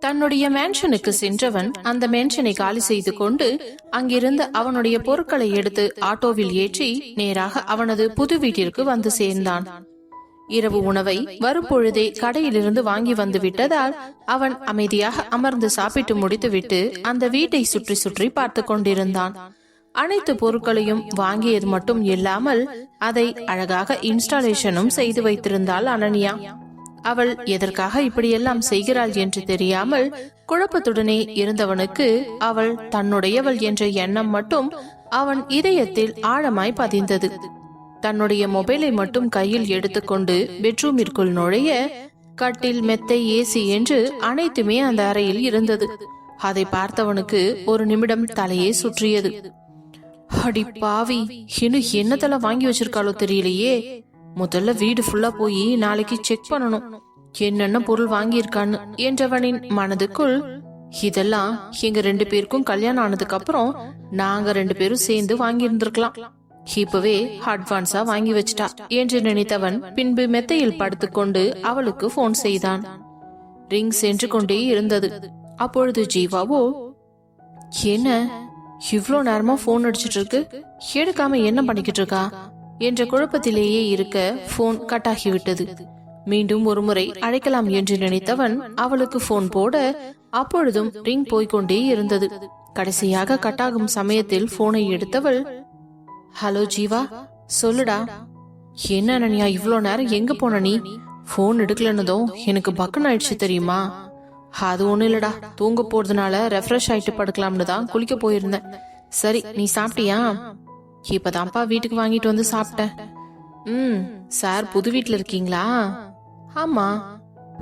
தன்னுடைய மேன்ஷனுக்கு சென்றவன் அந்த மேன்ஷனை காலி செய்து கொண்டு அங்கிருந்து அவனுடைய பொருட்களை எடுத்து ஆட்டோவில் ஏற்றி நேராக அவனது புது வீட்டிற்கு வந்து சேர்ந்தான். இரவு உணவை வரும்பொழுதே கடையிலிருந்து வாங்கி வந்து விட்டதால் அவன் அமைதியாக அமர்ந்து சாப்பிட்டு முடித்துவிட்டு அந்த வீட்டை சுற்றி சுற்றி பார்த்து கொண்டிருந்தான். அனைத்து பொருட்களையும் வாங்கியது மட்டும் இல்லாமல் அதை அழகாக இன்ஸ்டாலேஷனும் செய்து வைத்திருந்தாள் அனன்யா. அவள் எதற்காக இப்படியெல்லாம் செய்கிறாள் என்று தெரியாமல் குழப்பத்துடனே இருந்தவனுக்கு அவள் தன்னுடையவள் என்ற எண்ணம் மட்டும் அவன் இதயத்தில் ஆழமாய் பதிந்தது. தன்னுடைய மொபைலை மட்டும் கையில் எடுத்துக்கொண்டு பெட்ரூமிற்குள் நுழைய கட்டில், மெத்தை, ஏசி என்று அனைத்துமே அந்த அறையில் இருந்தது. அதை பார்த்தவனுக்கு ஒரு நிமிடம் தலையே சுற்றியது. அடி பாவி, இன்னும் என்னதெல்லாம் வாங்கி வச்சிருக்காளோ தெரியலையே. முதல்ல வீடு ஃபுல்லா போய் நாளைக்கு செக் பண்ணணும் என்னென்ன பொருள் வாங்கியிருக்கான்னு என்றவனின் மனதுக்குள். இதெல்லாம் எங்க 2 பேருக்கும் கல்யாணம் ஆனதுக்கு அப்புறம் நாங்க 2 பேரும் சேர்ந்து வாங்கி இருந்திருக்கலாம். இப்பவே அட்வான்ஸா வாங்கி வச்சிட்டா என்று நினைத்தவன் பின்பு மெத்தையில் படுத்துக்கொண்டு அவளுக்கு போன் செய்தான். ரிங் சென்று கொண்டே இருந்தது. அப்பொழுது ஜீவாவோ, என்ன இவ்ளோ நேரமா போன் அடிச்சிட்டு இருக்கு, எடுக்காம என்ன பண்ணிக்கிட்டு இருக்கா என்ற குழப்பத்திலேயே இருக்க போன் கட்டாகிவிட்டது. மீண்டும் ஒருமுறை அழைக்கலாம் என்று நினைத்தவன் அவளுக்கு போன் போட அப்பொழுதும் ரிங் போய்கொண்டே இருந்தது. கடைசியாக கட்டாகும் சமயத்தில் போனை எடுத்தவள், ஹலோ ஜீவா, சொல்லுடா. என்ன அனன்யா, இவ்ளோ நேரம் எங்க போன நீ? போன் எடுக்கலன்னதும் எனக்கு பக்குன்னு ஆயிடுச்சு தெரியுமா? அது ஒண்ணு இல்லடா, தூங்க போறதுனால ரெஃப்ரெஷ் ஆயிட்டு படுக்கலாம்னு தான் குளிக்க போயிருந்தேன். சரி, நீ சாப்பிட்டியா? இப்பதான்ப்பா வீட்டுக்கு வாங்கிட்டு வந்து சாப்பிட்டேன். சார் புது வீட்டுல இருக்கீங்களா? ஆமா.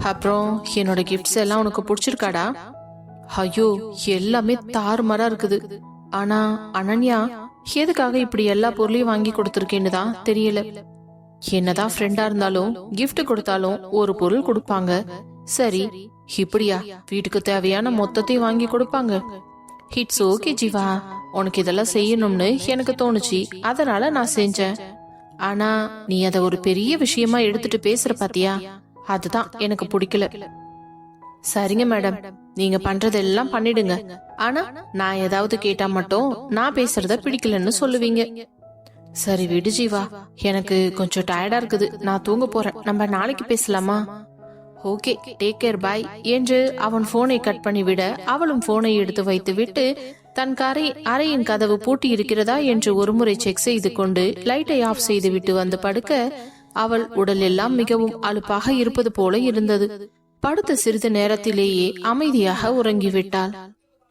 அப்புறம் என்னோட கிஃப்ட்ஸ் எல்லாம் உனக்கு பிடிச்சிருக்காடா? ஐயோ, எல்லாமே தாறுமாறா இருக்குது. ஆனா அனன்யா, எதுக்காக இப்படி எல்லா பொருளையும் வாங்கி கொடுத்துருக்கேன்னு தான் தெரியல. என்னதான் ஃப்ரெண்டா இருந்தாலும் கிஃப்ட் கொடுத்தாலும் ஒரு பொருள் கொடுப்பாங்க. சரி, இப்படியா வீட்டுக்கு தேவையான மொத்தத்தையும் வாங்கி கொடுப்பாங்க? இட்ஸ் ஓகே ஜீவா, உனக்கு இதெல்லாம் செய்யணும்னு எனக்கு தோணுச்சு, அதனால நான் செஞ்சேன். ஆனா நீ அத ஒரு பெரிய விஷயமா எடுத்துட்டு பேசுற பாத்தியா, அதுதான் எனக்கு பிடிக்கல. சரிங்க மேடம், நீங்க பண்றதெல்லாம் பண்ணிடுங்க. ஆனா நான் ஏதாவது கேட்டா மட்டும் நான் பேசுறத பிடிக்கலன்னு சொல்லுவீங்க. சரி விடு ஜீவா, எனக்கு கொஞ்சம் டயர்டா இருக்குது, நான் தூங்க போறேன். நம்ம நாளைக்கு பேசலாமா? ஓகே, டேக் கேர், பாய் என்று அவன் போனை கட் பண்ணிவிட அவளும் போனை எடுத்து வைத்து விட்டு தன் அறையின் கதவு பூட்டி இருக்கிறதா என்று ஒருமுறை செக் செய்து கொண்டு லைட்டை ஆஃப் செய்து விட்டு வந்து படுக்க அவள் உடல் எல்லாம் மிகவும் அலுப்பாக இருப்பது போல இருந்தது. படுத்த சிறிது நேரத்திலேயே அமைதியாக உறங்கிவிட்டாள்.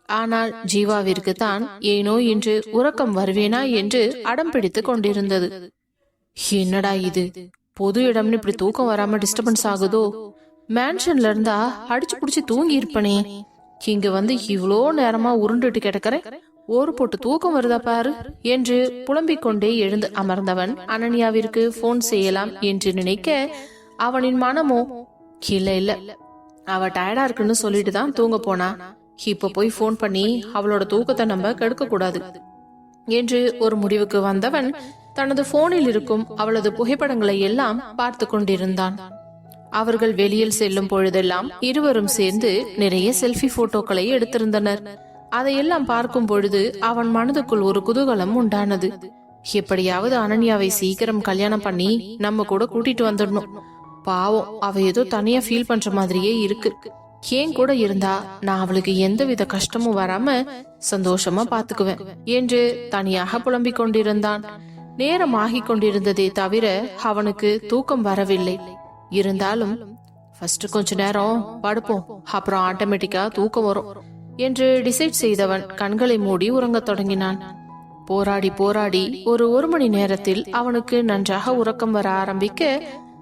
ஆனால் ஜீவாவிற்கு தான் ஏனோ இன்று உறக்கம் வருவேனா என்று அடம் பிடித்து கொண்டிருந்தது. என்னடா இது, பொது இடம்னு இப்படி தூக்கம் வராம டிஸ்டர்பன்ஸ் ஆகுதோ? மேன்ஷன்ல இருந்தா அடிச்சு புடிச்சு தூங்கி இருப்பனே, இங்க வந்து இவ்வளோ நேரமா உருண்டுட்டு கிடக்கிறேன், ஒரு போட்டு தூக்கம் வருதா பாரு என்று புலம்பிக் கொண்டே எழுந்து அமர்ந்தவன் அனன்யாவிற்கு போன் செய்யலாம் என்று நினைக்க அவனின் மனமோ, இல்ல அவ டயர்டா இருக்குன்னு சொல்லிட்டு தான் தூங்க போனா, இப்ப போய் போன் பண்ணி அவளோட தூக்கத்தை நம்ம கெடுக்க கூடாது என்று ஒரு முடிவுக்கு வந்தவன் தனது போனில் இருக்கும் அவளது புகைப்படங்களை எல்லாம் பார்த்து கொண்டிருந்தான். அவர்கள் வெளியில் செல்லும் பொழுதெல்லாம் இருவரும் சேர்ந்து நிறைய செல்ஃபி போட்டோக்களை எடுத்திருந்தனர். அதையெல்லாம் பார்க்கும் பொழுது அவன் மனதுக்குள் ஒரு குதூகலம் உண்டானது. எப்படியாவது அனன்யாவை சீக்கிரம் கல்யாணம் பண்ணி நம்ம கூட கூட்டிட்டு வந்துடணும். பாவம், அவ ஏதோ தனியா ஃபீல் பண்ற மாதிரியே இருக்கு. ஏன் கூட இருந்தா நான் அவளுக்கு எந்தவித கஷ்டமும் வராம சந்தோஷமா பாத்துக்குவேன் என்று தனியாக புலம்பிக் கொண்டிருந்தான். நேரம் ஆகிக் கொண்டிருந்ததே தவிர அவனுக்கு தூக்கம் வரவில்லை. இருந்தாலும் ஃபர்ஸ்ட் கொஞ்ச நேரம் படுப்போம், அப்புறம் ஆட்டோமேட்டிக்கா தூக்கம் வரும் என்று டிசைட் செய்தவன் கண்களை மூடி உறங்கத் தொடங்கினான். போராடி ஒரு மணி நேரத்தில் அவனுக்கு நன்றாக உறக்கம் வர ஆரம்பிக்க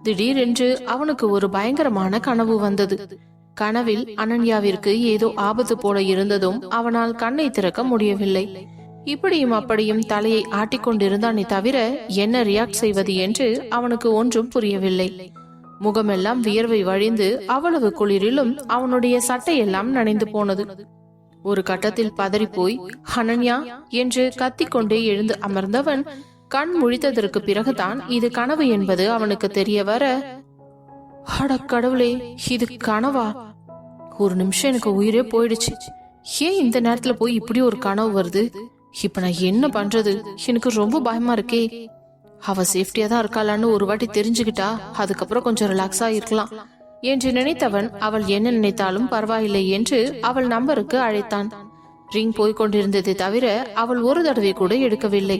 திடீரென்று அவனுக்கு ஒரு பயங்கரமான கனவு வந்தது. கனவில் அனன்யாவிற்கு ஏதோ ஆபத்து போல இருந்ததும் அவனால் கண்ணை திறக்க முடியவில்லை. இப்படியும் அப்படியும் தலையை ஆட்டிக்கொண்டிருந்தானே தவிர என்ன ரியாக்ட் செய்வது என்று அவனுக்கு ஒன்றும் புரியவில்லை. முகமெல்லாம் வியர்வை வழிந்து அவ்வளவு குளிரிலும் அவனுடைய சட்டையெல்லாம் நனைந்து போனது. ஒரு கட்டத்தில் பதறி போய் அனன்யா என்று கத்திக்கொண்டே எழுந்து அமர்ந்தவன் கண் முழித்ததற்கு பிறகுதான் இது கனவு என்பது அவனுக்கு தெரிய வர, அட கடவுளே, இது கனவா? ஒரு நிமிஷம் எனக்கு உயிரே போயிடுச்சு. ஏன் இந்த நேரத்துல போய் இப்படி ஒரு கனவு வருது? இப்ப நான் என்ன பண்றது? எனக்கு ரொம்ப பயமா இருக்கே. அவ சேஃப்டியா தான் இருக்காளான்னு ஒரு வாட்டி தெரிஞ்சுக்கிட்டா அதுக்கப்புறம் கொஞ்சம் ரிலாக்ஸா இருக்கலாம் என்று நினைத்தவன் அவள் என்ன நினைத்தாலும் பரவாயில்லை என்று அவள் நம்பருக்கு அழைத்தான். ரிங் போய்கொண்டிருந்ததை தவிர அவள் ஒரு தடவை கூட எடுக்கவில்லை.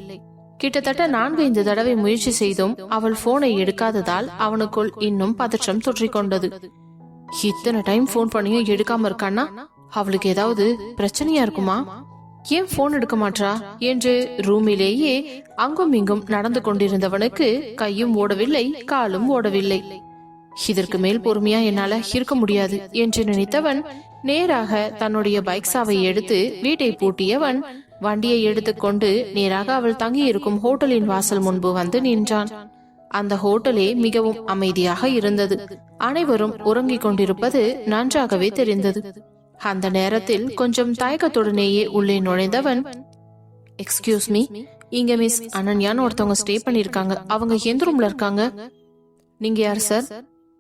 கிட்டத்தட்ட 4-5 தடவை முயற்சி செய்தும் அவள் போனை எடுக்காததால் அவனுக்குள் இன்னும் பதற்றம் தொற்றிக்கொண்டது. இத்தனை டைம் போன் பண்ணியும் எடுக்காம இருக்கான்னா அவளுக்கு ஏதாவது பிரச்சனையா இருக்குமா? ஏன் போன் எடுக்க மாட்டா என்று ரூமிலேயே அங்கும் இங்கும் நடந்து கொண்டிருந்தவனுக்கு கையும் ஓடவில்லை, காலும் ஓடவில்லை. இதற்கு மேல் பொறுமையா என்னால இருக்க முடியாது என்று நினைத்தவன் நேராக தன்னுடைய பைக் சாவை எடுத்து வீட்டை பூட்டியவன் வண்டியை எடுத்துக்கொண்டு நேராக அவள் தங்கி இருக்கும் ஹோட்டலின் வாசல் முன்பு வந்து நின்றான். அந்த ஹோட்டலே மிகவும் அமைதியாக இருந்தது. அனைவரும் உறங்கிக் கொண்டிருப்பது நன்றாகவே தெரிந்தது. அந்த நேரத்தில் கொஞ்சம் தயக்கத்துடனேயே உள்ளே நுழைந்தவன், எக்ஸ்கியூஸ் மீ, இங்க மிஸ் அனன்யான்னு ஒருத்தவங்க ஸ்டே பண்ணிருக்காங்க. அவங்க எந்த ரூம்ல இருக்காங்க? நீங்க யார் சார்?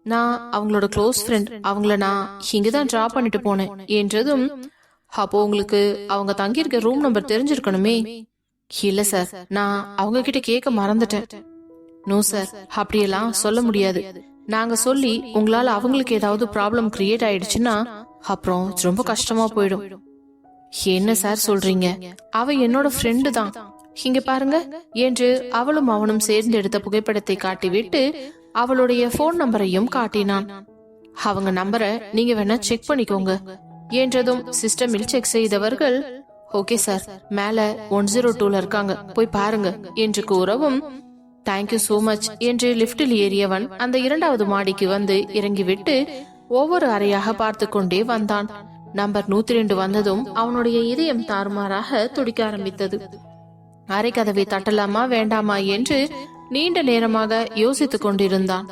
நான் அவங்களோட க்ளோஸ் ஃப்ரெண்ட். அவங்கள நான் இங்கதான் டிராப் பண்ணிட்டு போனேன் என்றதும், அப்போ உங்களுக்கு அவங்க தங்கியிருக்க ரூம் நம்பர் தெரிஞ்சிருக்கணுமே. இல்ல சார், நான் அவங்க கிட்ட கேட்க மறந்துட்டேன். நோ சார், அப்படியெல்லாம் சொல்ல முடியாது. நாங்க சொல்லி உங்களால அவங்களுக்கு ஏதாவது ப்ராப்ளம் கிரியேட் ஆயிடுச்சுன்னா அப்புறம் ரொம்ப கஷ்டமா போயிடும். என்ன சார் சொல்றீங்க? அவ என்னோட ஃப்ரெண்டு தான். இங்க பாருங்க என்று அவளும் அவனும் சேர்ந்து எடுத்த புகைப்படத்தை காட்டிவிட்டு அவளுடைய போன் நம்பரையும் காட்டினான். அவங்க நம்பரை நீங்க வேணா செக் பண்ணிக்கோங்க என்றதும் சிஸ்டமில் செக் செய்தவர்கள், ஓகே சார், மேல 102ல இருக்காங்க, போய் பாருங்க என்று கூறவும், தேங்க்யூ சோ மச் என்று லிப்டில் ஏறியவன் அந்த 2வது மாடிக்கு வந்து இறங்கிவிட்டு ஒவ்வொரு அறையாக பார்த்து கொண்டே வந்தான். நம்பர் 102 வந்ததும் அவனுடைய இதயம் தாறுமாறாக துடிக்க ஆரம்பித்தது. அறை கதவை தட்டலாமா வேண்டாமா என்று நீண்ட நேரமாக யோசித்துக் கொண்டிருந்தான்.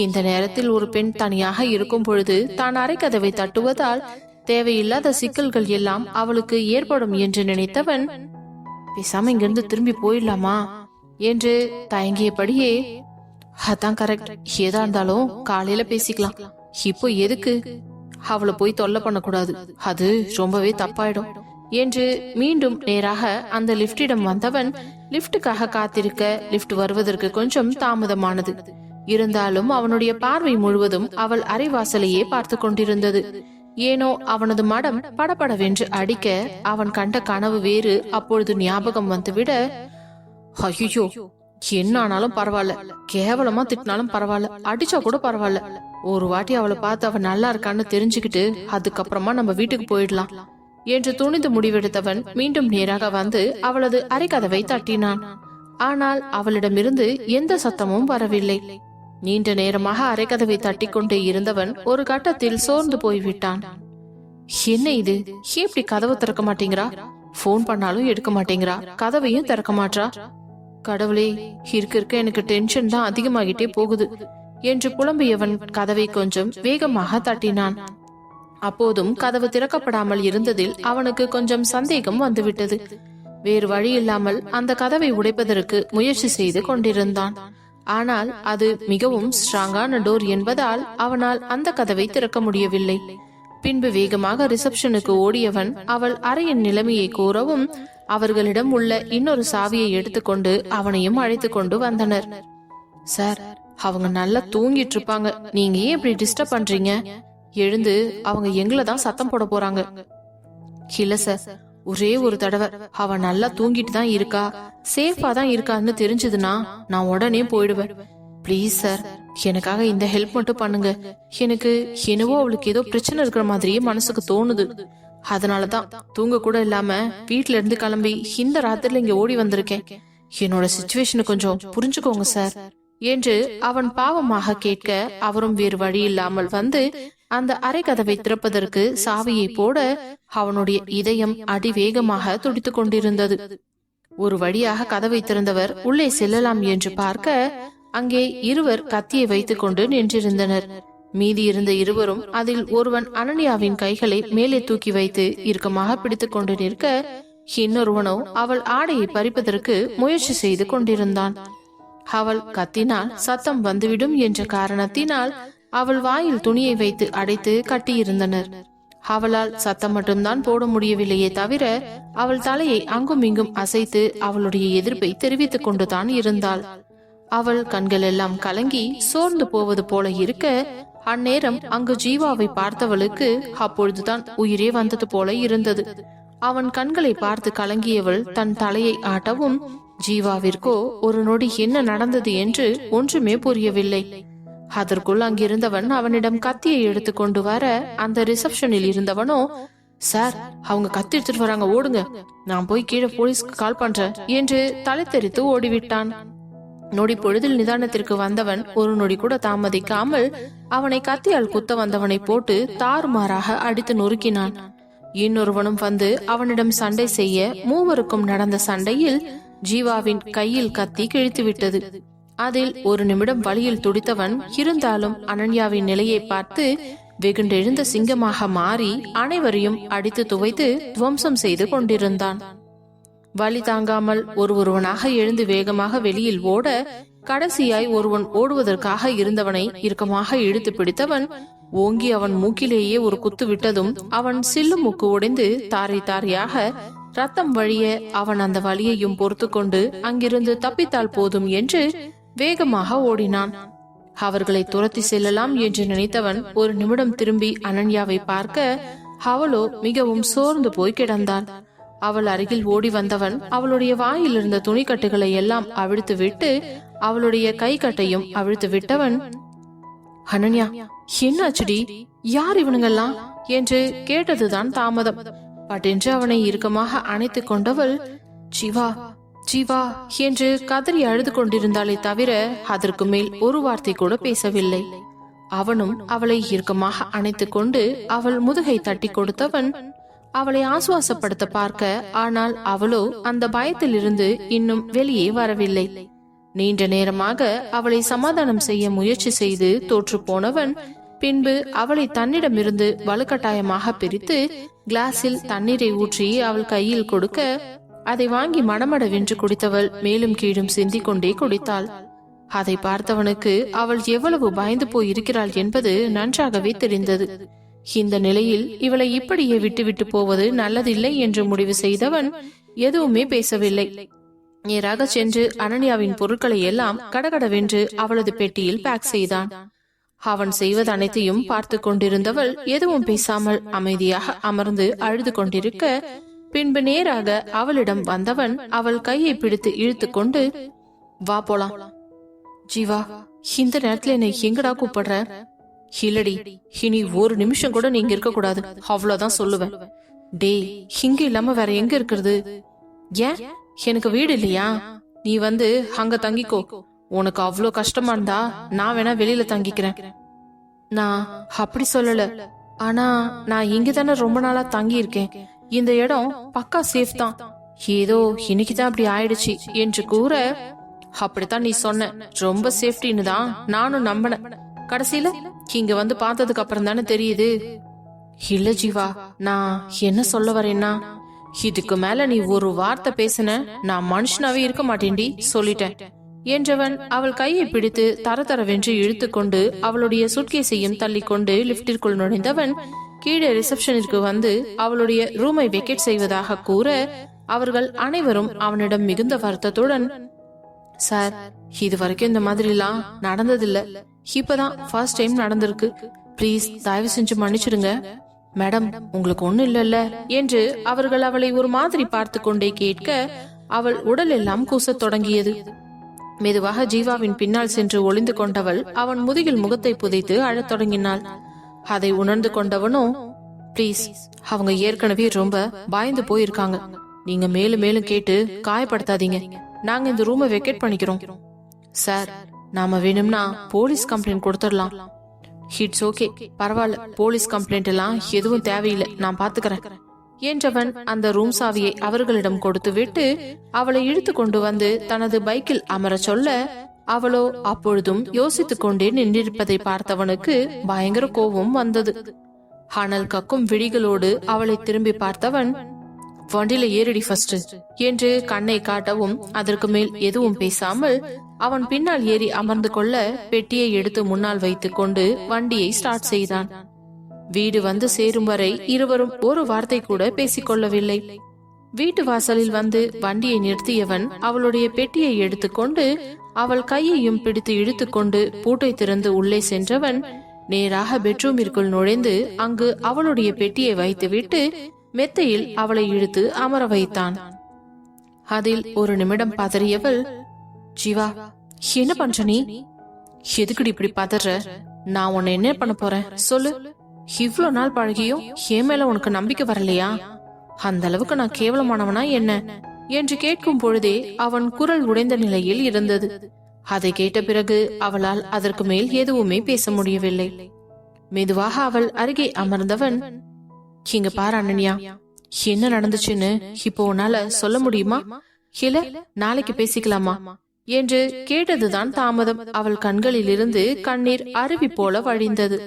இந்த நேரத்தில் ஒரு பெண் தனியாக இருக்கும் பொழுது தான் அறை கதவை தட்டுவதால் தேவையில்லாத சிக்கல்கள் எல்லாம் அவளுக்கு ஏற்படும் என்று நினைத்தவன், பேசாம இங்கிருந்து திரும்பி போயிடலாமா என்று தயங்கியபடியே, அதான் கரெக்ட், ஏதா இருந்தாலும் காலையில பேசிக்கலாம், இப்போ எதுக்கு அவளை போய் தொல்லை பண்ணக்கூடாது, அது ரொம்பவே தப்பாயிடும் என்று மீண்டும் நேராக அந்த லிப்டிடம் வந்தவன் லிப்டுக்காக காத்திருக்க லிப்ட் வருவதற்கு கொஞ்சம் தாமதமானது. இருந்தாலும் அவனுடைய பார்வை முழுவதும் அவள் அரைவாசலையே பார்த்து கொண்டிருந்தது. ஏனோ அவனது மடம் படபடவென்று அடிக்க அவன் கண்ட கனவு வேறு அப்பொழுது ஞாபகம் வந்துவிட, ஐயோ, என்ன ஆனாலும் பரவாயில்ல, கேவலமா திட்டினாலும் பரவாயில்ல, அடிச்சா கூட பரவாயில்ல, ஒரு வாட்டி அவளை பார்த்து அவ நல்லா இருக்கான்னு தெரிஞ்சுக்கிட்டு அதுக்கப்புறமா நம்ம வீட்டுக்கு போயிடலாம் என்று துணிந்து முடிவெடுத்தவன் மீண்டும் நேராக வந்து அவளது அறைக்கதவை தட்டினான். ஆனால் அவளிடமிருந்து எந்த சத்தமும் வரவில்லை. நீண்ட நேரமாக அறைக்கதவை தட்டி கொண்டே இருந்தவன் ஒரு கட்டத்தில் சோர்ந்து போய்விட்டான். என்ன இது, இப்படி கதவை திறக்க மாட்டேங்கிறா, போன் பண்ணாலும் எடுக்க மாட்டேங்கிறா, கதவையும் திறக்க மாட்டா, கடவுளே, இருக்க எனக்கு டென்ஷன் தான் அதிகமாகிட்டே போகுது என்று புலம்பியவன் கதவை கொஞ்சம் வேகமாக தட்டினான். அப்போதும் கதவு திறக்கப்படாமல் இருந்ததில் அவனுக்கு கொஞ்சம் சந்தேகம் வந்துவிட்டது. வேறு வழி இல்லாமல் அந்த கதவை உடைப்பதற்கு முயற்சி செய்து கொண்டிருந்தான். ஆனால் அது மிகவும் ஸ்ட்ராங்கான டோர் என்பதால் அவனால் அந்த கதவை திறக்க முடியவில்லை. பின்பு வேகமாக ரிசப்ஷனுக்கு ஓடியவன் அவள் அறையின் நிலைமையை கூறவும் அவர்களிடம் உள்ள இன்னொரு சாவியை எடுத்துக்கொண்டு அவனையும் அழைத்து கொண்டு வந்தனர். சார், அவங்க நல்லா தூங்கிட்டு இருப்பாங்க, நீங்க ஏன் இப்படி டிஸ்டர்ப் பண்றீங்க? எழுந்து அவங்க எங்களை தான் சத்தம் போட போறாங்க. இல்ல சார், ஒரே ஒரு தடவை அவ நல்லா தூங்கிட்டு தான் இருக்கா, சேஃபா தான் இருக்கான்னு தெரிஞ்சதுன்னா நான் உடனே போயிடுவேன். பிளீஸ் சார், எனக்காக இந்த ஹெல்ப் மட்டும் பண்ணுங்க. எனக்கு என்னவோ அவளுக்கு ஏதோ பிரச்சனை இருக்கிற மாதிரியே மனசுக்கு தோணுது. அதனாலதான் தூங்க கூட இல்லாம வீட்டுல இருந்து கிளம்பி இந்த ராத்திரில இங்க ஓடி வந்திருக்கேன். என்னோட சிச்சுவேஷனை கொஞ்சம் புரிஞ்சுக்கோங்க சார் என்று அவன் பாவமாக கேட்க அவரும் வேறு வழி இல்லாமல் வந்து அந்த அறை கதவை திறப்பதற்கு சாவியை போட அவனுடைய இதயம் அதிவேகமாக துடித்துக் கொண்டிருந்தது. ஒரு வழியாக கதவை திறந்தவர் உள்ளே செல்லலாம் என்று பார்க்க அங்கே இருவர் கத்தியை வைத்துக் கொண்டு நின்றிருந்தனர். மீதி இருந்த இருவரும் அதில் ஒருவன் அனன்யாவின் கைகளை மேலே தூக்கி வைத்து இறுக்கமாக பிடித்துக் கொண்டு நிற்க, இன்னொருவனோ அவள் ஆடையை பறிப்பதற்கு முயற்சி செய்து கொண்டிருந்தான். அவள் கத்தினால் சத்தம் வந்துவிடும் என்ற காரணத்தினால் அவள் வாயில் துணியை வைத்து அடைத்து கட்டியிருந்தனர். அவளால் சத்தம் மட்டும்தான் போட முடியவில்லையே தவிர அவள் தலையை அங்கும் இங்கும் அசைத்து அவளுடைய எதிர்ப்பை தெரிவித்துக் கொண்டுதான் இருந்தாள். அவள் கண்கள் எல்லாம் கலங்கி சோர்ந்து போவது போல இருக்க, அந்நேரம் அங்கு ஜீவாவை பார்த்தவளுக்கு அப்பொழுதுதான் உயிரே வந்தது போல இருந்தது. அவன் கண்களை பார்த்து கலங்கியவள் தன் தலையை ஆட்டவும், ஜீவாவிற்கோ ஒரு நொடி என்ன நடந்தது என்று ஒன்றுமே புரியவில்லை. அதற்குள் அங்கிருந்தவன் அவனிடம் கத்தியை எடுத்து கொண்டு வர, அந்த ரிசப்ஷனில் இருந்தவனோ, சார் அவங்க கத்தி எடுத்துட்டு வராங்க, ஓடுங்க, நான் போய் கீழே போலீஸ்க்கு கால் பண்றேன் என்று தலை தெரித்து ஓடிவிட்டான். நொடி பொழுதில் நிதானத்திற்கு வந்தவன் ஒரு நொடி கூட தாமதிக்காமல் அவனை கத்தியால் குத்த வந்தவனை போட்டு தாறுமாறாக அடித்து நொறுக்கினான். இன்னொருவனும் வந்து அவனிடம் சண்டை செய்ய, மூவருக்கும் நடந்த சண்டையில் ஜீவாவின் கையில் கத்தி கிழித்து விட்டது. அதில் ஒரு நிமிடம் வலியில் துடித்தவன் இருந்தாலும் அனன்யாவின் நிலையை பார்த்து வெகுண்டெழுந்த சிங்கமாக மாறி அனைவரையும் அடித்து துவைத்து துவம்சம் செய்து கொண்டிருந்தான். வலி தாங்காமல் ஒருவனாக எழுந்து வேகமாக வெளியில் ஓட, கடைசியாய் ஒருவன் ஓடுவதற்காக இருந்தவனை இறுக்கமாக இழுத்து பிடித்தவன் ஓங்கி அவன் மூக்கிலேயே ஒரு குத்து விட்டதும் அவன் சில்லு மூக்கு உடைந்து தாரை தாரையாக ரத்தம் வழிய அவன் அந்த வலியையும் பொறுத்து கொண்டு அங்கிருந்து தப்பித்தால் போதும் என்று வேகமாக ஓடினான். அவர்களை துரத்தி செல்லலாம் என்று நினைத்தவன் ஒரு நிமிடம் திரும்பி அனன்யாவை பார்க்க, அவளோ மிகவும் சோர்ந்து போய் கிடந்தாள். அவள் அருகில் ஓடி வந்தவன் அவளுடைய வாயில் இருந்த துணிக்கட்டுகளை எல்லாம் அவிழ்த்து விட்டு அவளுடைய கை கட்டையும் அவிழ்த்து விட்டவன், அனன்யா என்னாச்சுடி, யார் இவனுங்கெல்லாம் என்று கேட்டதுதான் தாமதம். பட்டென்று அவனை இறுக்கமாக அணைத்துக் கொண்டவள், ஜீவா ஜீவா என்று கதறி அழுது கொண்டிருந்தாலே தவிர அதற்கு மேல் ஒரு வார்த்தை கூட பேசவில்லை. அவனும் அவளை இறுக்கமாக அணைத்துக் கொண்டு அவள் முதுகை தட்டி கொடுத்தவன் அவளை ஆசுவாசப்படுத்த பார்க்க, ஆனால் அவளோ அந்த பயத்தில் இருந்து இன்னும் வெளியே வரவில்லை. நீண்ட நேரமாக அவளை சமாதானம் செய்ய முயற்சி செய்து தோற்று போனவன் பின்பு அவளை தன்னிடமிருந்து வலுக்கட்டாயமாக பிரித்து கிளாஸில் தண்ணீரை ஊற்றி அவள் கையில் கொடுக்க, அதை வாங்கி மடமடவென்று குடித்தவள் மேலும் கீழும் சிந்திக் கொண்டே குடித்தாள். அதை பார்த்தவனுக்கு அவள் எவ்வளவு பயந்து போய் இருக்கிறாள் என்பது நன்றாகவே தெரிந்தது. இந்த நிலையில் இவளை இப்படியே விட்டுவிட்டு போவது நல்லதில்லை என்று முடிவு செய்தவன் எதுவுமே பேசவில்லை. நேராக சென்று அனன்யாவின் பொருட்களை எல்லாம் கடகடவென்று அவளது பெட்டியில் பேக் செய்தான். அவன் செய்வது அனைத்தையும் பார்த்து கொண்டிருந்தவள் எதுவும் பேசாமல் அமைதியாக அமர்ந்து அழுது கொண்டிருக்க, பின்பு நேராக அவளிடம் வந்தவன் அவள் கையை பிடித்து இழுத்து கொண்டு, வா போலாம். ஜீவா, இந்த நேரத்துல என்னை எங்கடா கூப்பிடுற? இல்லடி, இனி ஒரு நிமிஷம் கூட நீங்க இருக்க கூடாது, அவ்வளவுதான் சொல்லுவேன். டே, இங்க இல்லாம வேற எங்க இருக்கிறது? ஏன், எனக்கு வீடு இல்லையா? நீ வந்து அங்க தங்கிக்கோ. உனக்கு அவ்வளவு கஷ்டமா இருந்தா நான் வேணா வெளியில தங்கிக்கிறேன். நான் அப்படி சொல்லல, ஆனா நான் இங்கதானே ரொம்ப நாளா தங்கி இருக்கேன். இந்த இடம் பக்கா சேஃப் தான். ஏதோ இன்னைக்குதான் அப்படி ஆயிடுச்சு என்று கூற, அப்படித்தான் நீ சொன்ன, ரொம்ப சேஃப்டின்னு தான் நானும் நம்பினேன். கடைசியில இங்க வந்து பார்த்ததுக்கு அப்புறம் தானே தெரியுது. இல்ல ஜீவா, நான் என்ன சொல்ல வரேன்னா, இதுக்கு மேல நீ ஒரு வார்த்தை பேசின நான் மனுஷனாவே இருக்க மாட்டேன்டி, சொல்லிட்டேன் என்றவன் அவள் கையை பிடித்து தரதரவென்று இழுத்து கொண்டு அவளுடைய சுட்கேஸையும் தள்ளி கொண்டு லிப்டிற்குள் நுழைந்தவன் கீழே ரிசப்ஷனிற்கு வந்து அவளுடைய ரூமை வெக்கேட் செய்வதாக கூற, அவர்கள் அனைவரும் அவனிடம் மிகுந்த வருத்தத்துடன், சார், இது வரைக்கும் இந்த மாதிரி எல்லாம் நடந்ததில்ல, இப்பதான் ஃபர்ஸ்ட் டைம் நடந்திருக்கு, பிளீஸ் தயவு செஞ்சு மன்னிச்சிடுங்க. மேடம், உங்களுக்கு ஒண்ணு இல்லல்ல என்று அவர்கள் அவளை ஒரு மாதிரி பார்த்து கொண்டே கேட்க, அவள் உடல் எல்லாம் கூசத் தொடங்கியது. மெதுவாக ஜீவாவின் பின்னால் சென்று ஒளிந்து கொண்டவள் அவன் முதுகில் முகத்தை புதைத்து அழத் தொடங்கினாள். அதை உணர்ந்து கொண்டவனோ, பிளீஸ், அவங்க ஏற்கனவே ரொம்ப பயந்து போயிருக்காங்க, நீங்க மேலும் மேலும் கேட்டு காயப்படுத்தாதீங்க, நாங்க இந்த ரூமை வெக்கேட் பண்ணிக்கிறோம். சார், நாம வேணும்னா போலீஸ் கம்ப்ளைண்ட் கொடுத்துடலாம். இட்ஸ் ஓகே, பரவாயில்ல, போலீஸ் கம்ப்ளைண்ட் எல்லாம் எதுவும் தேவையில்லை, நான் பாத்துக்கிறேன் என்றவன் அந்த ரூம் சாவியை அவர்களிடம் கொடுத்து விட்டு அவளை இழுத்து கொண்டு வந்து தனது பைக்கில் அமர சொல்ல, அவளோ அப்பொழுதும் யோசித்துக் கொண்டே நின்றிருப்பதை பார்த்தவனுக்கு பயங்கர கோபம் வந்தது. ஆனால் கக்கும் விழிகளோடு அவளை திரும்பி பார்த்தவன், வண்டியில ஏறிடி ஃபர்ஸ்ட் என்று கண்ணை காட்டவும் அதற்கு மேல் எதுவும் பேசாமல் அவன் பின்னால் ஏறி அமர்ந்து கொள்ள பெட்டியை எடுத்து முன்னால் வைத்துக் கொண்டு வண்டியை ஸ்டார்ட் செய்தான். வீடு வந்து சேரும் வரை இருவரும் ஒரு வார்த்தை கூட பேசிக்கொள்ளவில்லை. வீட்டு வாசலில் வந்து வண்டியை நிறுத்தியவன் அவளுடைய பெட்டியை எடுத்துக்கொண்டு அவள் கையையும் பிடித்து இழுத்துக்கொண்டு பூட்டை திறந்து உள்ளே சென்றவன் நேராக பெட்ரூமிற்குள் நுழைந்து அங்கு அவளுடைய பெட்டியை வைத்துவிட்டு மெத்தையில் அவளை இழுத்து அமர வைத்தான். அதில் ஒரு நிமிடம் பதறியவள், ஜீவா, என்ன பண்ற நீ? எதுக்குடி இப்படி பதற? நான் உன்னை என்ன பண்ண போறேன் சொல்லு. இவ்வளவு நாள் பழகியும் என் மேல உனக்கு நம்பிக்கை வரலையா? அந்த அளவுக்கு நான் கேவலமானவனா என்ன என்று கேட்கும் பொழுதே அவன் குரல் உடைந்த நிலையில் இருந்தது. அதை கேட்ட பிறகு அவளால் அதற்கு மேல் எதுவுமே பேச முடியவில்லை. மெதுவாக அவள் அருகே அமர்ந்தவன், இங்க பாரு அனன்யா, என்ன நடந்துச்சுன்னு இப்போ உன்னால சொல்ல முடியுமா? இல்ல நாளைக்கு பேசிக்கலாமா என்று கேட்டதுதான் தாமதம். அவள் கண்களில் இருந்து கண்ணீர் அருவி போல வழிந்தது.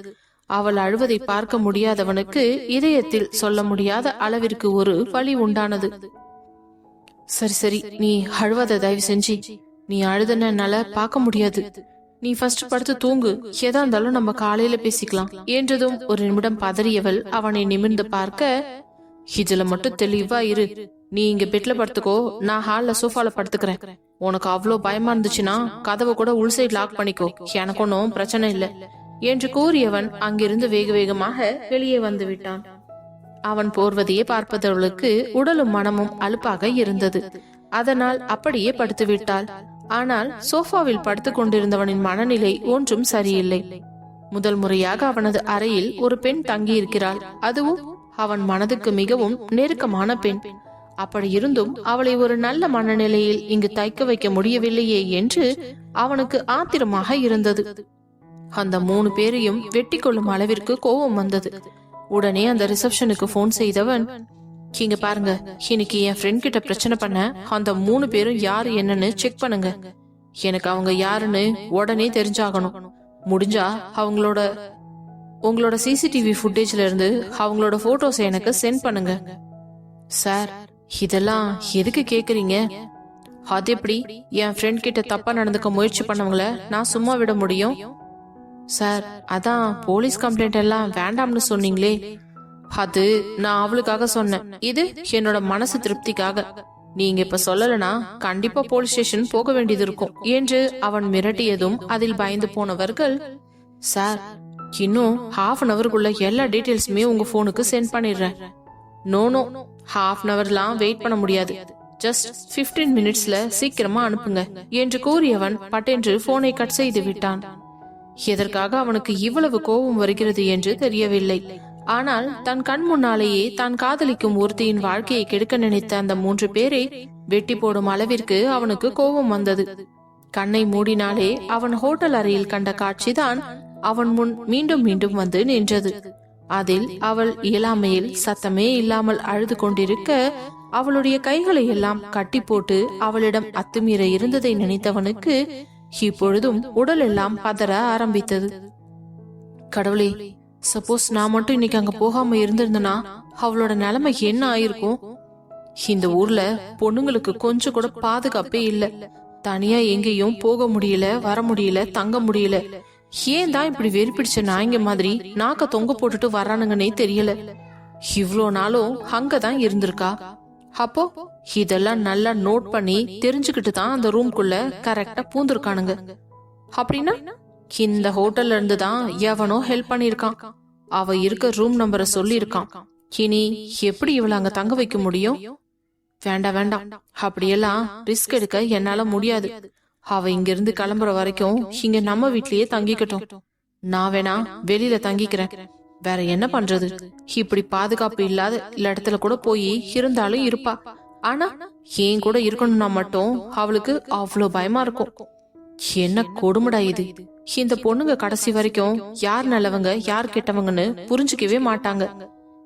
அவள் அழுவதை பார்க்க முடியாதவனுக்கு இதயத்தில் சொல்ல முடியாத அளவிற்கு ஒரு வலி உண்டானது. சரி சரி, நீ அழுவத தயவு செஞ்சு. நீ அழுதுன என்னால பார்க்க முடியாது. நீ ஃபர்ஸ்ட் படுத்து தூங்கு, எதா இருந்தாலும் நம்ம காலையில பேசிக்கலாம் என்றதும் ஒரு நிமிடம் பதறியவள் அவனை நிமிர்ந்து பார்க்க, இதுல மட்டும் தெளிவா இரு. நீ இங்க பெட்ல படுத்துக்கோ, நான் ஹால்ல சோஃபால படுத்துக்கிறேன். உனக்கு அவ்வளோ பயமா இருந்துச்சுன்னா கதவை கூட உள் சைட் லாக் பண்ணிக்கோ, எனக்கு ஒன்னும் பிரச்சனை இல்ல என்று கூறியவன் அங்கிருந்து வேக வேகமாக வெளியே வந்து விட்டான். அவன் போர்வதையே பார்ப்பதவளுக்கு உடலும் மனமும் அலுப்பாக இருந்தது. அதனால் அப்படியே படுத்து விட்டாள். ஆனால் சோஃபாவில் படுத்துக் கொண்டிருந்தவனின் மனநிலை ஒன்றும் சரியில்லை. முதல் முறையாக அவனது அறையில் ஒரு பெண் தங்கியிருக்கிறாள். அதுவும் அவன் மனதுக்கு மிகவும் நெருக்கமான பெண். அப்படி இருந்தும் அவளை ஒரு நல்ல மனநிலையில் இங்கு தைக்க வைக்க முடியவில்லையே என்று அவனுக்கு ஆத்திரமாக இருந்தது. அந்த 3 பேரையும் வெட்டி கொள்ளும் அளவிற்கு கோபம் வந்தது. உடனே அந்த ரிசப்ஷனுக்கு போன் செய்தவன், இங்க பாருங்க, இன்னைக்கு என் ஃப்ரெண்ட் கிட்ட பிரச்சனை பண்ண அந்த 3 பேரும் யாரு என்னன்னு செக் பண்ணுங்க. எனக்கு அவங்க யாருன்னு உடனே தெரிஞ்சாகணும். முடிஞ்சா உங்களோட சிசிடிவி ஃபுட்டேஜ்ல இருந்து அவங்களோட போட்டோஸ் எனக்கு சென்ட் பண்ணுங்க. சார், இதெல்லாம் எதுக்கு கேக்குறீங்க? அது எப்படி என் ஃப்ரெண்ட் கிட்ட தப்பா நடந்துக்க முயற்சி பண்ணவங்கள நான் சும்மா விட முடியும்? சார், அதான் போலீஸ் கம்ப்ளைண்ட் எல்லாம் வேண்டாம்னு சொன்னீங்களே, அது நான் அவளுக்காக சொன்னேன். இது என்னோட மனசு திருப்திக்காக. நீங்க இப்ப சொல்லலனா கண்டிப்பா போலீஸ் ஸ்டேஷன் போக வேண்டியது இருக்கும் என்று அவன் மிரட்டியதும் அதில் பயந்து போனவர்கள், சார், இன்னும் ½ an hourக்குள்ள எல்லா டீடைல்ஸுமே உங்க போனுக்கு சென்ட் பண்ணிடுறேன். நோ, ½ an hourலாம் வெயிட் பண்ண முடியாது. ஜஸ்ட் 15 minutesல சீக்கிரமா அனுப்புங்க என்று கூறியவன் பட்டென்று போனை கட் செய்து விட்டான். எதற்காக அவனுக்கு இவ்வளவு கோபம் வருகிறது என்று தெரியவில்லை. ஆனால் தன் கண் முன்னாலேயே தான் காதலிக்கும் ஒருத்தியின் வாழ்க்கையை கெடுக்க நினைத்த அந்த 3 பேரை வெட்டி போடும் அளவிற்கு அவனுக்கு கோபம் வந்தது. கண்ணை மூடினாலே அவன் ஹோட்டல் அறையில் கண்ட காட்சிதான் அவன் முன் மீண்டும் மீண்டும் வந்து நின்றது. அதில் அவள் இயலாமையில் சத்தமே இல்லாமல் அழுது கொண்டிருக்க, அவளுடைய கைகளை எல்லாம் கட்டி போட்டு அவளிடம் அத்துமீற இருந்ததை நினைத்தவனுக்கு இப்பொழுதும் உடல் எல்லாம் பதற ஆரம்பித்தது. கடவுளே, சப்போஸ் நான் மட்டும் இன்னைக்கு அங்க போகாம இருந்திருந்தனா அவளோட நிலைமை என்ன ஆயிருக்கும்? இந்த ஊர்ல பொண்ணுங்களுக்கு கொஞ்சம் கூட பாதுகாப்பே இல்ல. தனியா எங்கேயும் போக முடியல, வர முடியல, தங்க முடியல. ஏன் தான் இப்படி வெறி பிடிச்ச நாய்ங்க மாதிரி நாக்க தொங்க போட்டுட்டு வர்றானுங்கன்னே தெரியல. இவ்ளோ நாளும் அங்கதான் இருந்திருக்கா. அப்போ இதெல்லாம் நல்லா நோட் பண்ணி தெரிஞ்சுக்கிட்டு தான் அந்த ரூம்குள்ள கரெக்டா பூந்திருக்கானுங்க. அப்படின்னா இந்த ஹோட்டல்ல இருந்து தான் எவனோ ஹெல்ப் பண்ணிருக்கான். அவ இருக்க ரூம் நம்பரை சொல்லி இருக்கான். இனி எப்படி இவள அங்க தங்க வைக்க முடியும்? வேண்டாம், அப்படியெல்லாம் ரிஸ்க் எடுக்க என்னால முடியாது. அவ இங்க இருந்து கிளம்புற வரைக்கும் இங்க நம்ம வீட்லயே தங்கிக்கட்டும். நான் வேணா வெளியில தங்கிக்கிறேன். வேற என்ன பண்றது? இப்படி பாதுகாப்பு இல்லாத இடத்துல கூட போய் இருந்தாலும் இருப்பா. ஆனா ஏன் கூட இருக்கணும்னா மட்டும் அவளுக்கு அவ்வளவு பயமா இருக்கும். என்ன கொடுமடா இது! இந்த பொண்ணுங்க கடைசி வரைக்கும் யார் நல்லவங்க யார் கெட்டவங்கன்னு புரிஞ்சுக்கவே மாட்டாங்க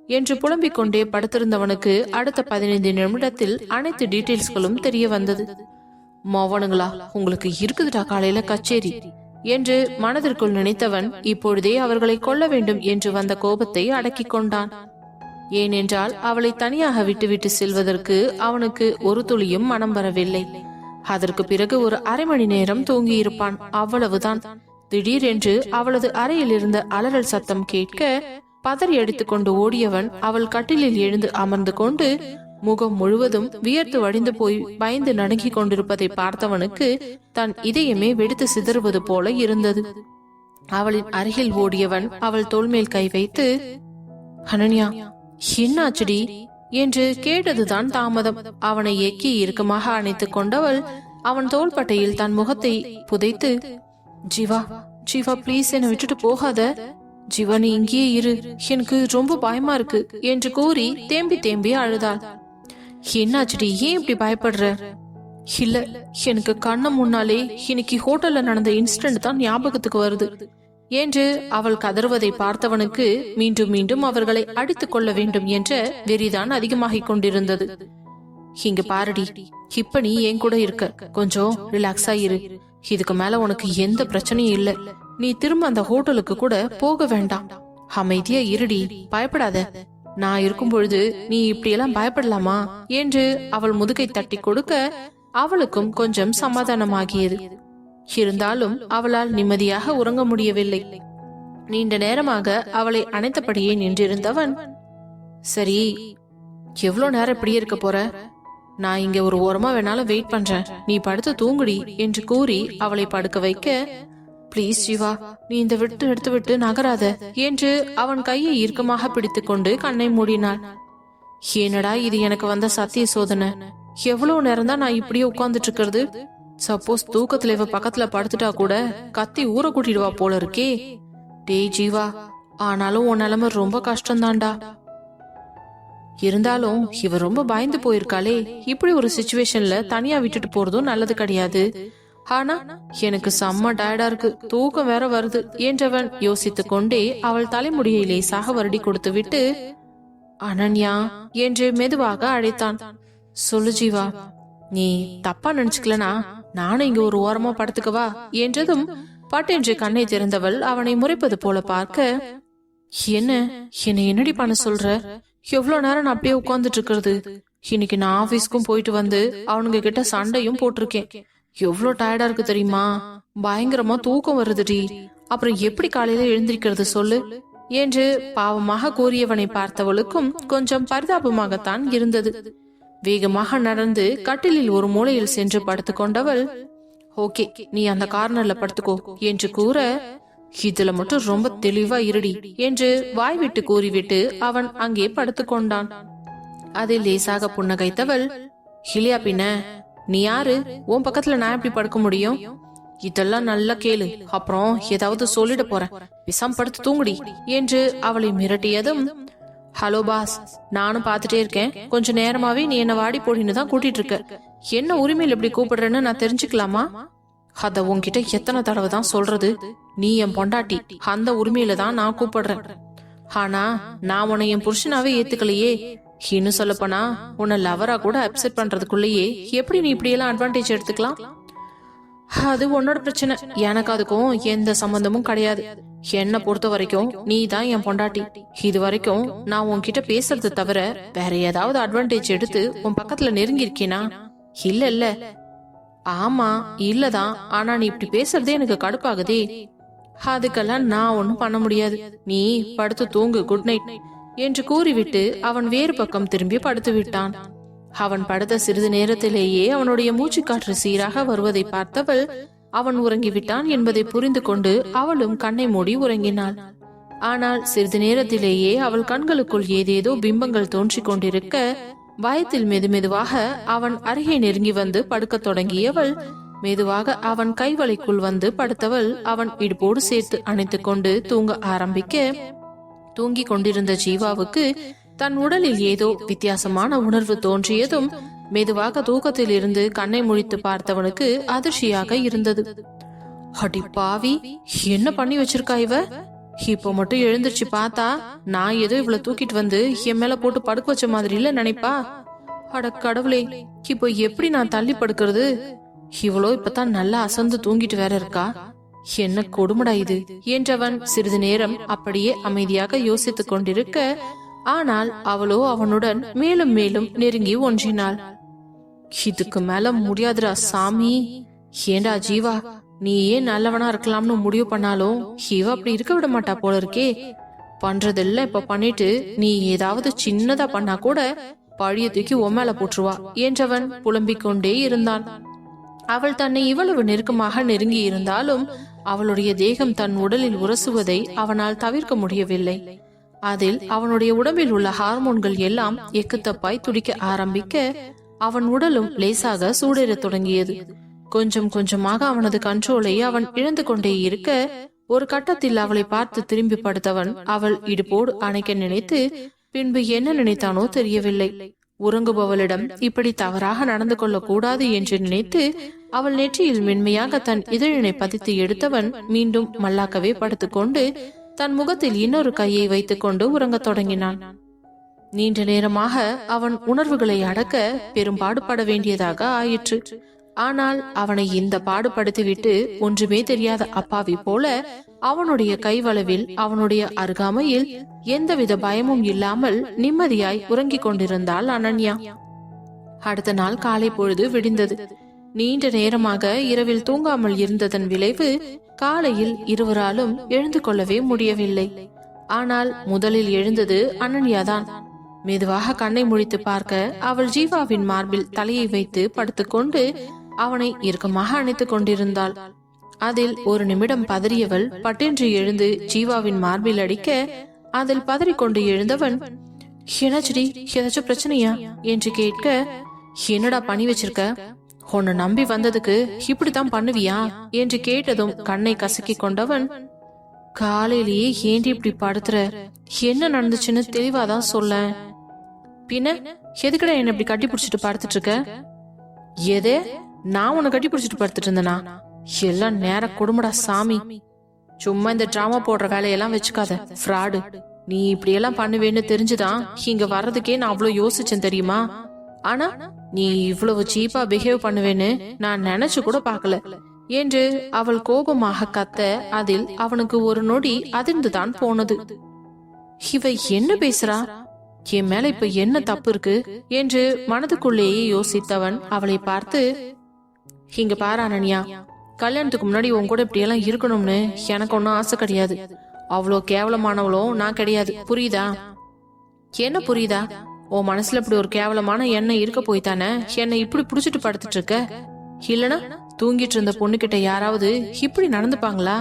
என்று புலம்பிக் கொண்டே படுத்திருந்தவனுக்கு அடுத்த 15 நிமிடத்தில் அனைத்து டீடைல்ஸ்களும் தெரிய வந்தது. மவனுங்களா, உங்களுக்கு இருக்குதுடா காலையில கச்சேரி என்று மனதிற்குள் நினைத்தவன் இப்பொழுதே அவர்களை கொல்ல வேண்டும் என்று வந்த கோபத்தை அடக்கிக் கொண்டான். ஏனென்றால் அவளை தனியாக விட்டுவிட்டு செல்வதற்கு அவனுக்கு ஒரு துளியும் மனம் வரவில்லை. அதற்கு பிறகு ஒரு அரை மணி நேரம் தூங்கி இருப்பான், அவ்வளவுதான். திடீரென்று அவளது அறையில் இருந்த அலறல் சத்தம் கேட்க பதறி அடித்துக்கொண்டு ஓடியவன் அவள் கட்டிலில் எழுந்து அமர்ந்து கொண்டு முகம் முழுவதும் வியர்த்து வடிந்து போய் பயந்து நடுங்கிக் கொண்டிருப்பதை பார்த்தவனுக்கு தன் இதயமே வெடித்து சிதறுவது போல இருந்தது. அவளின் அருகில் ஓடியவன் அவள் தோள் மேல் கை வைத்து, அனன்யா என்னாச்சுடி என்று கேட்டதுதான் தாமதம். அவனை எக்கி இறுக்கமாக அணைத்துக் கொண்டவள் அவன் தோள்பட்டையில் தன் முகத்தை புதைத்து, ஜீவா ஜீவா பிளீஸ் என்னை விட்டுட்டு போகாத, ஜீவா நீ இங்கேயே இரு, எனக்கு ரொம்ப பயமா இருக்கு என்று கூறி தேம்பி தேம்பி அழுதாள். என்னாச்சுடி, ஏன் இப்படி பயப்படுற? இல்ல, எனக்கு கண்ண முன்னாலே இன்னைக்கு ஹோட்டல்ல நடந்த இன்சிடென்ட் தான் ஞாபகத்துக்கு வருது என்று அவள் கதறுவதை பார்த்தவனுக்கு மீண்டும் மீண்டும் அவர்களை அடித்துக் கொள்ள வேண்டும் என்ற வெறிதான் அதிகமாகிக் கொண்டிருந்தது. இங்க பாருடி, இப்ப நீ என் கூட இருக்க, கொஞ்சம் ரிலாக்ஸா இரு. இதுக்கு மேல உனக்கு எந்த பிரச்சனையும் இல்ல. நீ திரும்ப அந்த ஹோட்டலுக்கு கூட போக வேண்டாம். அமைதியா இருடி, பயப்படாத. நான் இருக்கும் பொழுது நீ இப்படியெல்லாம் பயப்படலாமா என்று அவள் முதுகை தட்டி கொடுக்க அவளுக்கும் கொஞ்சம் சமாதானமாகியது. இருந்தாலும் அவளால் நிம்மதியாக உறங்க முடியவில்லை. நீண்ட நேரமாக அவளை அணைத்தபடியே நின்றிருந்தவன், சரி எவ்வளவு நேரம் இப்படியே இருக்க போற? நான் இங்க ஒரு ஓரமா வேணாலும் வெயிட் பண்றேன், நீ படுத்து தூங்குடி என்று கூறி அவளை படுக்க வைக்க, பிளீஸ் ஜீவா நீ இந்த விட்டு எடுத்து விட்டு நகராத என்று அவன் கையை இறுக்கமாக பிடித்துக் கொண்டு கண்ணை மூடினாள். ஏனடா இது எனக்கு வந்த சத்திய சோதனை, எவ்வளவு நேரம் தான் நான் இப்படியே உட்கார்ந்துட்டு இருக்கிறது? சப்போஸ் தூக்கத்துல இவ பக்கத்துல படுத்துட்டா கூட கத்தி ஊற கூட்டிடுவா போல இருக்கே. டேய் ஜீவா, ஆனாலும் உன் நிலைமை ரொம்ப கஷ்டம்தான்டா. இருந்தாலும் இவ ரொம்ப பயந்து போயிருக்காளே, இப்படி ஒரு சிச்சுவேஷன்ல தனியா விட்டுட்டு போறதும் நல்லது கிடையாது. ஆனா எனக்கு செம்ம டயர்டா இருக்கு, தூக்கம் வேற வருது என்றவன் யோசித்துக் கொண்டே அவள் தலைமுடியை லேசாக வருடி கொடுத்து விட்டு, அனன்யா என்று மெதுவாக அழைத்தான். சொல்லு ஜீவா, நீ தப்பா நினைச்சுக்கலனா நானும் இங்க ஒரு ஓரமா படுத்துக்கவா என்றதும் பட்டென்று கண்ணை திறந்தவள் அவனை முறைப்பது போல பார்க்க, என்ன என்னடி பண்ண சொல்ற? எவ்வளவு நேரம் நான் அப்படியே உட்கார்ந்துட்டு இருக்கிறது? இன்னைக்கு நான் ஆபீஸ்க்கும் போயிட்டு வந்து அவனுங்க கிட்ட சண்டையும் போட்டிருக்கேன். எவ்வளவு டயர்டா இருக்கு தெரியுமா? பயங்கரமா தூக்கம் வருதுடி. அப்புறம் எப்படி காலையில எழுந்திருக்கிறது சொல்லு என்று பாவமாக கூறியவனை பார்த்தவளுக்கும் கொஞ்சம் பரிதாபமாகத்தான் இருந்தது. வேகமாக நடந்து கட்டிலில் ஒரு மூலையில் சென்று படுத்துக் கொண்டவள், ஓகே நீ அந்த கார்னர்ல படுத்துக்கோ என்று கூற, இதுல மட்டும் ரொம்ப தெளிவா இருடி என்று வாய்விட்டு கூறிவிட்டு அவன் அங்கே படுத்துக் கொண்டான். அதில் லேசாக புன்னகைத்தவள், இல்லையா பின்ன, நீ யாரு? உன் பக்கத்துல நான் எப்படி படுக்க முடியும்? இதெல்லாம் நல்லா கேளு, அப்புறம் ஏதாவது சொல்லிட போறேன், விசாம் படுத்து தூங்குடி என்று அவளை மிரட்டியதும், ஹலோ பாஸ், நானும் பாத்துட்டே இருக்கேன், கொஞ்ச நேரமாவே நீ என்ன வாடி போடின்னு தான் கூட்டிட்டு இருக்க. என்ன உரிமையில் எப்படி கூப்பிடுறேன்னு நான் தெரிஞ்சுக்கலாமா? அத உன்கிட்ட எத்தனை தடவை தான் சொல்றது? நீ என் பொண்டாட்டி, அந்த உரிமையில தான் நான் கூப்பிடுறேன். ஆனா நான் உன்னை என் புருஷனாவே ஏத்துக்கலையே. இன்னும் சொல்லப்போனா உன்னை லவரா கூட அப்செட் பண்றதுக்குள்ளேயே எப்படி நீ இப்படி எல்லாம் அட்வான்டேஜ் எடுத்துக்கலாம்? அது உன்னோட பிரச்சனை, எனக்கு அதுக்கும் எந்த சம்பந்தமும் கிடையாது. என்ன பொறுத்த வரைக்கும் நீ தான் என் பொண்டாட்டி. இது வரைக்கும் நான் உன்கிட்ட பேசுறது தவிர வேற ஏதாவது அட்வான்டேஜ் எடுத்து உன் பக்கத்துல நெருங்கி இருக்கேனா? இல்ல இல்ல. ஆமா இல்லதான், ஆனா நீ இப்படி பேசுறதே எனக்கு கடுப்பாகுதே. அதுக்கெல்லாம் நான் ஒன்னும் பண்ண முடியாது, நீ படுத்து தூங்கு, குட் நைட் என்று கூறிவிட்டு அவன் வேறு பக்கம் திரும்பி படுத்து விட்டான். அவன் படுத்த சிறிது நேரத்திலேயே அவனுடைய மூச்சுக்காற்று சீராக வருவதை பார்த்தவள் அவன் உறங்கிவிட்டான் என்பதை புரிந்து கொண்டு அவளும் கண்ணை மூடி உறங்கினாள். ஆனால் சிறிது நேரத்திலேயே அவள் கண்களுக்குள் ஏதேதோ பிம்பங்கள் தோன்றிக் கொண்டிருக்க பயத்தில் மெதுமெதுவாக அவன் அருகே நெருங்கி வந்து படுக்க தொடங்கியவள் மெதுவாக அவன் கைவளைக்குள் வந்து படுத்தவள் அவன் இடுப்போடு சேர்த்து அணைத்துக் கொண்டு தூங்க ஆரம்பிக்க, தூங்கிக் கொண்டிருந்த ஜீவாவுக்கு தன் உடலில் ஏதோ வித்தியாசமான உணர்வு தோன்றியதும் மெதுவாக தூக்கத்தில் இருந்து கண்ணை முழித்து பார்த்தவனுக்கு அதிர்ச்சியாக இருந்தது. அடி பாவி, என்ன பண்ணி வச்சிருக்கா இவ? இப்ப மட்டும் எழுந்திருச்சு பார்த்தா நான் ஏதோ இவளை தூக்கிட்டு வந்து என் மேல போட்டு படுக்க வச்ச மாதிரி இல்ல நினைப்பா. அட கடவுளே, இப்போ எப்படி நான் தள்ளி படுக்கிறது? இவளோ இப்பதான் நல்லா அசந்து தூங்கிட்டு வேற இருக்கா. என்ன கொடுமடா இது என்றவன் சிறிது நேரம் அப்படியே அமைதியாக யோசித்துக் கொண்டிருக்க, ஆனால் அவளோ அவனுடன் மேலும் மேலும் நெருங்கி ஒன்றினாள். இதுக்கு மேல முடியாதுடா சாமி. ஏண்டா ஜீவா, நீ ஏன் நல்லவனா இருக்கலாம்னு முடிவு பண்ணாலும் இவ அப்படி இருக்க விட மாட்டா போல இருக்கே. பண்றதெல்லாம் இப்ப பண்ணிட்டு நீ ஏதாவது சின்னதா பண்ணா கூட பழிய தூக்கி உம்மேல போட்டுருவா என்றவன் புலம்பிக் கொண்டே இருந்தான். அவள் தன்னை இவ்வளவு நெருக்கமாக நெருங்கி இருந்தாலும் அவளுடைய தேகம் தன் உடலில் உரசுவதை அவனால் தவிர்க்க முடியவில்லை. அதில் அவனுடைய உடம்பில் உள்ள ஹார்மோன்கள் எல்லாம் எக்குத்தப்பாய் துடிக்க ஆரம்பிக்க அவன் உடலும் லேசாக சூடேறத் தொடங்கியது. கொஞ்சம் கொஞ்சமாக அவனது கண்ட்ரோலை அவன் இழந்து கொண்டே இருக்க ஒரு கட்டத்தில் அவளை பார்த்து திரும்பி படுத்தவன் அவள் இடுப்போடு அணைக்க நினைத்து பின்பு என்ன நினைத்தானோ தெரியவில்லை. உறங்குபவளிடம் இப்படி தவறாக நடந்து கொள்ள கூடாது என்று நினைத்து அவள் நெற்றியில் மென்மையாக தன் இதழினை பதித்து எடுத்தவன் மீண்டும் மல்லாக்கவே படுத்துக்கொண்டு தன் முகத்தில் இன்னொரு கையை வைத்துக் கொண்டு உறங்கத் தொடங்கினான். நீண்ட நேரமாக அவன் உணர்வுகளை அடக்க பெரும்பாடுபட வேண்டியதாக ஆயிற்று. ஆனால் அவனை இந்த பாடுபடுத்திவிட்டு ஒன்றுமே தெரியாத அப்பாவி போல அவனுடைய கைவளவில் அவனுடைய அருகாமையில் எந்தவித பயமும் இல்லாமல் நிம்மதியாய் உறங்கிக் கொண்டிருந்தாள் அனன்யா. அடுத்த நாள் காலை பொழுது விடிந்தது. நீண்ட நேரமாக இரவில் தூங்காமல் இருந்ததன் விளைவு காலையில் இருவராலும் எழுந்து கொள்ளவே முடியவில்லை. ஆனால் முதலில் எழுந்தது அனன்யாதான். மெதுவாக கண்ணை முழித்து பார்க்க அவள் ஜீவாவின் மார்பில் தலையை வைத்து படுத்துக்கொண்டு அவனை இறுக்கமாக அணைத்துக் கொண்டிருந்தாள். அதில் ஒரு நிமிடம் பதறியவள் பட்டென்று எழுந்து ஜீவாவின் மார்பில் அடிக்க அதில் பதறிக்கொண்டு எழுந்தவன், என்னாச்சுடி, ஏதாச்சும் பிரச்சனையா என்று கேட்க, என்னடா பண்ணி வச்சிருக்க, உன்னை நம்பி வந்ததுக்கு இப்படித்தான் பண்ணுவியா என்று கேட்டதும் கண்ணை கசக்கி கொண்டவன், காலையிலேயே ஏண்டி இப்படி படுத்துற, என்ன நடந்துச்சுன்னு தெளிவாதான் சொல்ல. பின்ன எதுக்கடா என்ன இப்படி கட்டி பிடிச்சிட்டு படுத்துட்டு இருக்க? எதே, நான் உன்னை கட்டி பிடிச்சிட்டு படுத்துட்டு இருந்தனா? எல்லாம் நேர கொடுமடா சாமி. சும்மா இந்த டிராமா போடுற வேலையெல்லாம் வச்சுக்காத, ஃப்ராடு. நீ இப்படி எல்லாம் பண்ணுவேன்னு தெரிஞ்சுதான் இங்க வர்றதுக்கே நான் அவ்வளவு யோசிச்சேன் தெரியுமா? ஆனா நீ இவ்வளவு சீப்பா பிஹேவ் பண்ணுவேன்னு நான் நினைச்சு கூட பாக்கல என்று அவள் கோபமாக கத்த அதில் அவனுக்கு ஒரு நொடி அதிர்ந்துதான் போனது. இவ என்ன பேசுறா, என் மேல இப்ப என்ன தப்பு இருக்கு என்று மனதுக்குள்ளேயே யோசித்தவன் அவளை பார்த்து, இங்க பாரு அனன்யா, கல்யாணத்துக்கு முன்னாடி உன் கூட இப்படி எல்லாம் இருக்கணும்னு எனக்கு ஒன்னும் ஆசை கிடையாது. அவ்வளோ கேவலமானவளும் நான் கிடையாது, புரியுதா? என்ன புரியுதா? உன் மனசுல இப்படி ஒரு கேவலமான எண்ணம் இருக்க போய்தானே என்னை இப்படி புடிச்சிட்டு படுத்துட்டு இருக்க? இல்லனா தூங்கிட்டு இருந்த பொண்ணுகிட்ட யாராவது இப்படி நடந்துப்பாங்களா?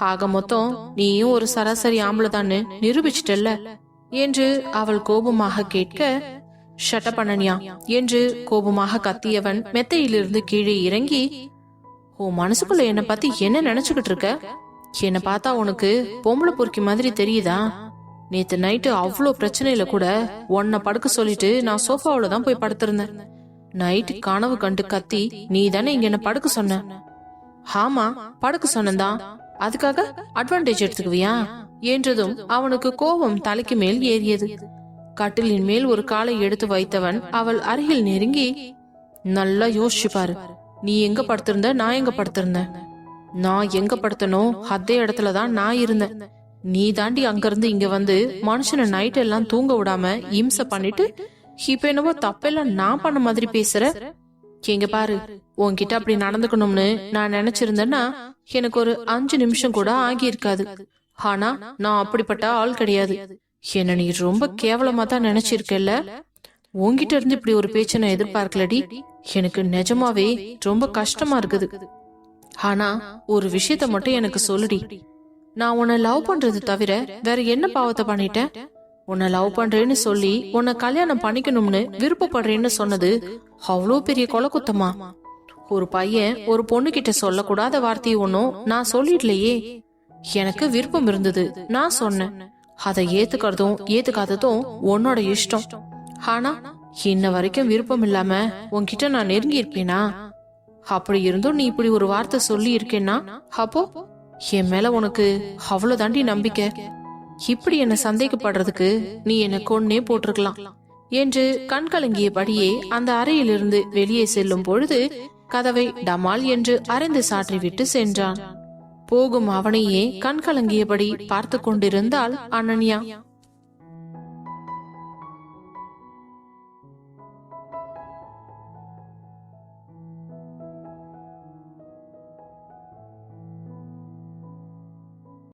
ஆக மொத்தம் நீயும் ஒரு சராசரி ஆம்பளை தான்னு நிரூபிச்சிட்டல்ல என்று அவள் கோபமாக கேட்க, ஷட்டப் அனன்யா என்று கோபமாக கத்தியவன் மெத்தையிலிருந்து கீழே இறங்கி, உன் மனசுக்குள்ள என்ன பத்தி என்ன நினைச்சுக்கிட்டு இருக்க? என்ன பார்த்தா உனக்கு பொம்பளை பொறுக்கி மாதிரி தெரியுதா? நேத்து நைட்டு அவ்வளோ பிரச்சனையில கூட உன்னை படுக்க சொல்லிட்டு நான் சோஃபாவில தான் போய் படுத்திருந்தேன். நைட்டு கனவு கண்டு கத்தி நீ தானே இங்க என்ன படுக்க சொன்ன. ஆமா, படுக்க சொன்னதான், அதுக்காக அட்வான்டேஜ் எடுத்துக்குவியா என்றதும் அவனுக்கு கோபம் தலைக்கு மேல் ஏறியது. கட்டிலின் மேல் ஒரு காலை எடுத்து வைத்தவன் அவள் அருகில் நெருங்கி, நல்லா யோசிச்சு பாரு, நீ எங்க படுத்திருந்த, நான் எங்க படுத்திருந்தேன்? நான் எங்க படுத்தனோ அதே இடத்துலதான் நான் இருந்தேன். நீ தாண்டி அங்கிருந்து இங்க வந்து மனுஷனை நைட் எல்லாம் தூங்க விடாம இம்சை பண்ணிட்டு இப்ப என்னவோ தப்பெல்லாம் நான் பண்ண மாதிரி பேசுற. எங்க பாரு, உன்கிட்ட அப்படி நடந்துக்கணும்னு நான் நினைச்சிருந்தேன்னா எனக்கு ஒரு 5 நிமிஷம் கூட ஆகியிருக்காது. ஆனா நான் அப்படிப்பட்ட ஆள் கிடையாது. என்ன நீ ரொம்ப கேவலமா தான் நினைச்சிருக்கல. உன்கிட்ட இருந்து இப்படி ஒரு பேச்சை நான் எதிர்பார்க்கலடி. எனக்கு நிஜமாவே ரொம்ப கஷ்டமா இருக்குது. ஆனா ஒரு விஷயத்த மட்டும் எனக்கு சொல்லுடி, நான் உன்னை லவ் பண்றது தவிர வேற என்ன பாவத்தை பண்ணிட்டேன்? உன்னை லவ் பண்றேன்னு சொல்லி உன்னை கல்யாணம் பண்ணிக்கணும்னு விருப்பப்படுறேன்னு சொன்னது அவ்வளோ பெரிய கொலை குத்தமா? ஒரு பையன் ஒரு பொண்ணு கிட்ட சொல்லக்கூடாத வார்த்தையை ஒன்னும் நான் சொல்லிடலையே. எனக்கு விருப்பம் இருந்தது, நான் சொன்னேன். அதை ஏத்துக்கிறதும் ஏத்துக்காததும் உன்னோட இஷ்டம். ஆனா இன்ன வரைக்கும் விருப்பம் இல்லாம உன்கிட்ட நான் நெருங்கி இருப்பேனா? அப்படி இருந்தும் நீ இப்படி ஒரு வார்த்தை சொல்லி இருக்கேன்னா அப்போ என் மேல உனக்கு அவ்வளவு தாண்டி நம்பிக்கை. இப்படி என்ன சந்தேகப்படுறதுக்கு நீ என்ன கொன்னே போட்டிருக்கலாம் என்று கண் கலங்கியபடியே அந்த அறையிலிருந்து வெளியே செல்லும் பொழுது கதவை டமால் என்று அரைந்து சாற்றிவிட்டு சென்றான். போகும் அவனையே கண் கலங்கியபடி பார்த்து கொண்டிருந்தாள் அனன்யா.